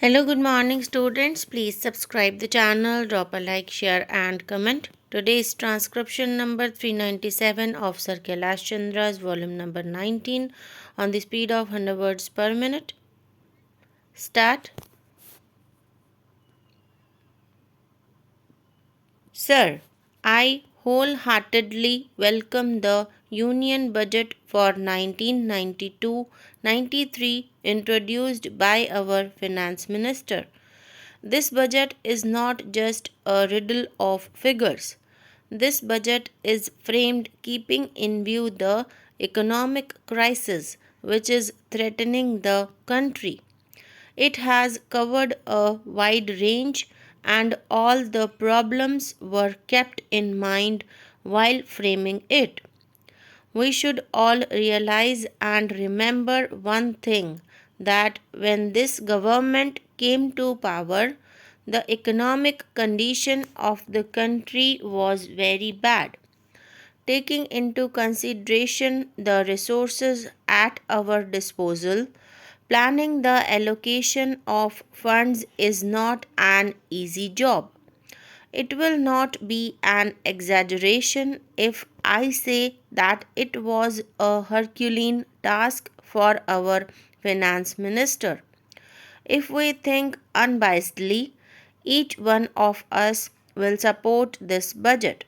Hello, good morning, students. Please subscribe the channel, drop a like, share, and comment. Today's transcription number 397 of Sir Kailash Chandra's volume number 19 on the speed of 100 words per minute. Start. Sir, I wholeheartedly welcome the Union Budget for 1992-93 introduced by our Finance Minister. This budget is not just a riddle of figures. This budget is framed keeping in view the economic crisis which is threatening the country. It has covered a wide range, and all the problems were kept in mind while framing it. We should all realize and remember one thing, that when this government came to power, the economic condition of the country was very bad. Taking into consideration the resources at our disposal, planning the allocation of funds is not an easy job. It will not be an exaggeration if I say that it was a Herculean task for our finance minister. If we think unbiasedly, each one of us will support this budget.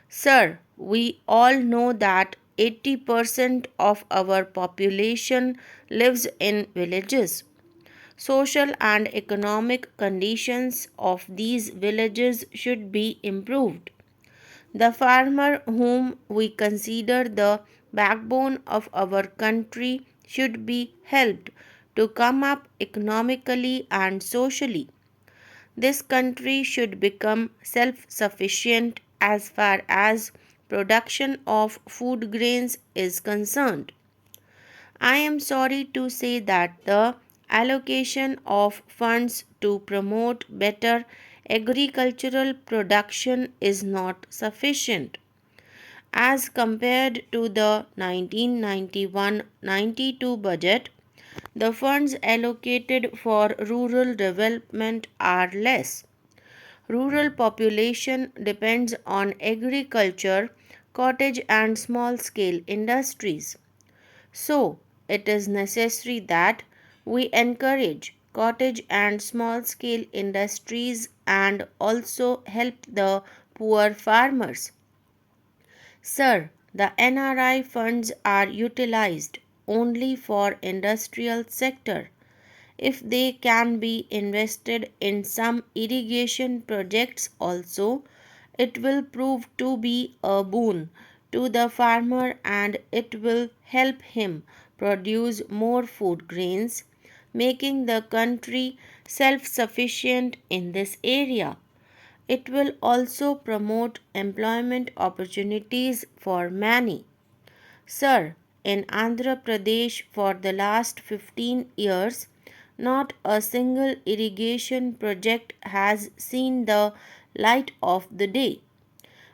Sir, we all know that 80% of our population lives in villages. Social and economic conditions of these villages should be improved. The farmer, whom we consider the backbone of our country, should be helped to come up economically and socially. This country should become self sufficient as far as production of food grains is concerned. I am sorry to say that the allocation of funds to promote better agricultural production is not sufficient. As compared to the 1991-92 budget, the funds allocated for rural development are less. Rural population depends on agriculture, cottage and small scale industries. So, it is necessary that we encourage cottage and small scale industries and also help the poor farmers. Sir, the NRI funds are utilized only for industrial sector. If they can be invested in some irrigation projects also, it will prove to be a boon to the farmer, and it will help him produce more food grains, making the country self sufficient in this area. It will also promote employment opportunities for many. Sir, in Andhra Pradesh for the last 15 years, not a single irrigation project has seen the light of the day.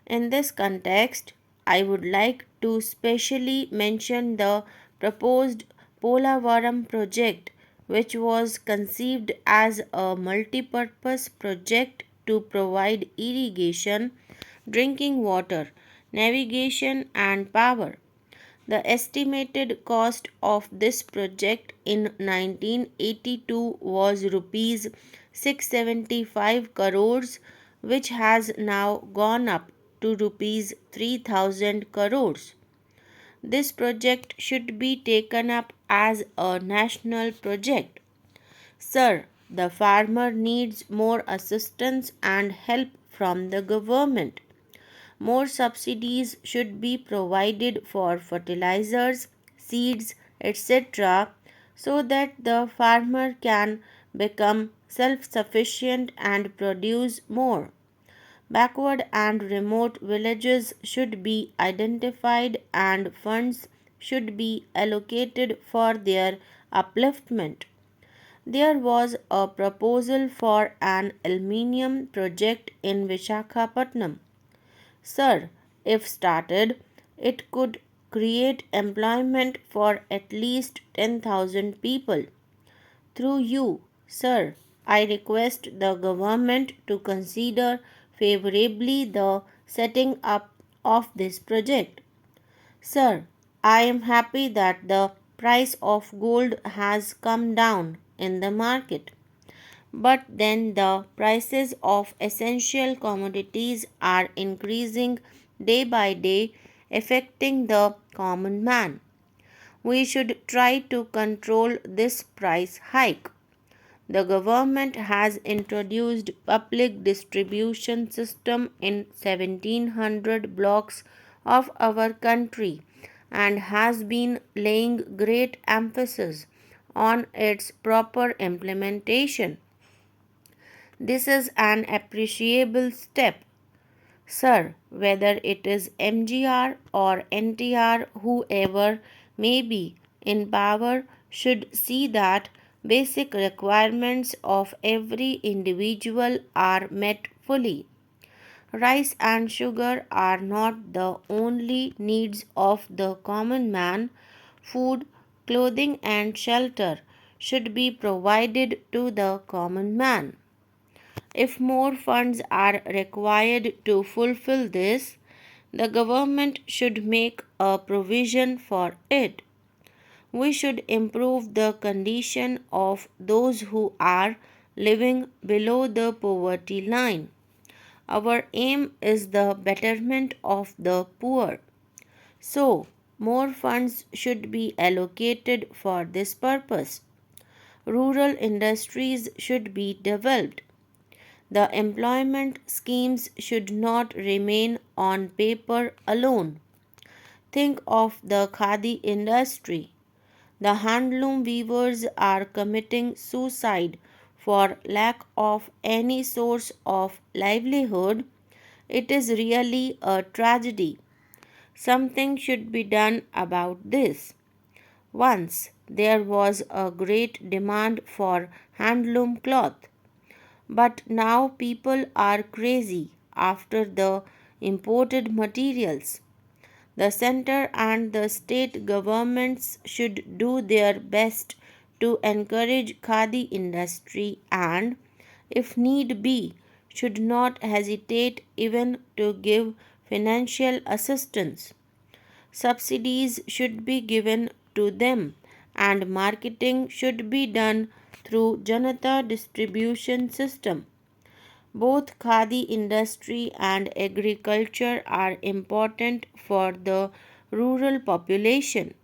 In this context, I would like to specially mention the proposed Polavaram project, which was conceived as a multi-purpose project to provide irrigation, drinking water, navigation, and power. The estimated cost of this project in 1982 was rupees 675 crores, which has now gone up to rupees 3000 crores. This project should be taken up as a national project. Sir, the farmer needs more assistance and help from the government. More subsidies should be provided for fertilizers, seeds, etc., so that the farmer can become self sufficient and produce more. Backward and remote villages should be identified and funds should be allocated for their upliftment. There was a proposal for an aluminium project in Visakhapatnam. Sir, if started, it could create employment for at least 10,000 people. Through you, Sir, I request the government to consider favorably the setting up of this project. Sir, I am happy that the price of gold has come down in the market. But then the prices of essential commodities are increasing day by day, affecting the common man. We should try to control this price hike. The government has introduced public distribution system in 1700 blocks of our country and has been laying great emphasis on its proper implementation. This is an appreciable step. Sir, whether it is MGR or NTR, whoever may be in power, should see that basic requirements of every individual are met fully. Rice and sugar are not the only needs of the common man. Food, clothing, and shelter should be provided to the common man. If more funds are required to fulfill this, the government should make a provision for it. We should improve the condition of those who are living below the poverty line. Our aim is the betterment of the poor. So, more funds should be allocated for this purpose. Rural industries should be developed. The employment schemes should not remain on paper alone. Think of the khadi industry. The handloom weavers are committing suicide for lack of any source of livelihood. It is really a tragedy. Something should be done about this. Once there was a great demand for handloom cloth. But now people are crazy after the imported materials. The center and the state governments should do their best to encourage khadi industry and, if need be, should not hesitate even to give financial assistance. Subsidies should be given to them and marketing should be done through Janata distribution system. Both khadi industry and agriculture are important for the rural population.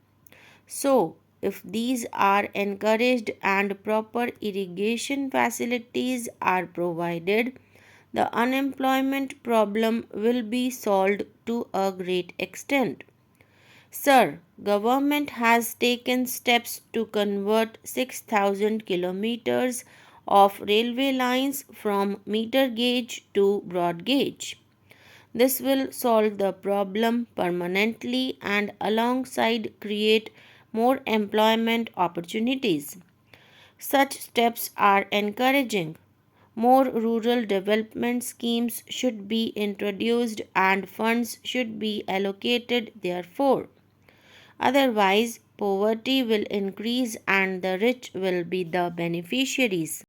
So, if these are encouraged and proper irrigation facilities are provided, the unemployment problem will be solved to a great extent. Sir, government has taken steps to convert 6,000 kilometers of railway lines from meter gauge to broad gauge. This will solve the problem permanently and alongside create more employment opportunities. Such steps are encouraging. More rural development schemes should be introduced and funds should be allocated therefore. Otherwise, poverty will increase and the rich will be the beneficiaries.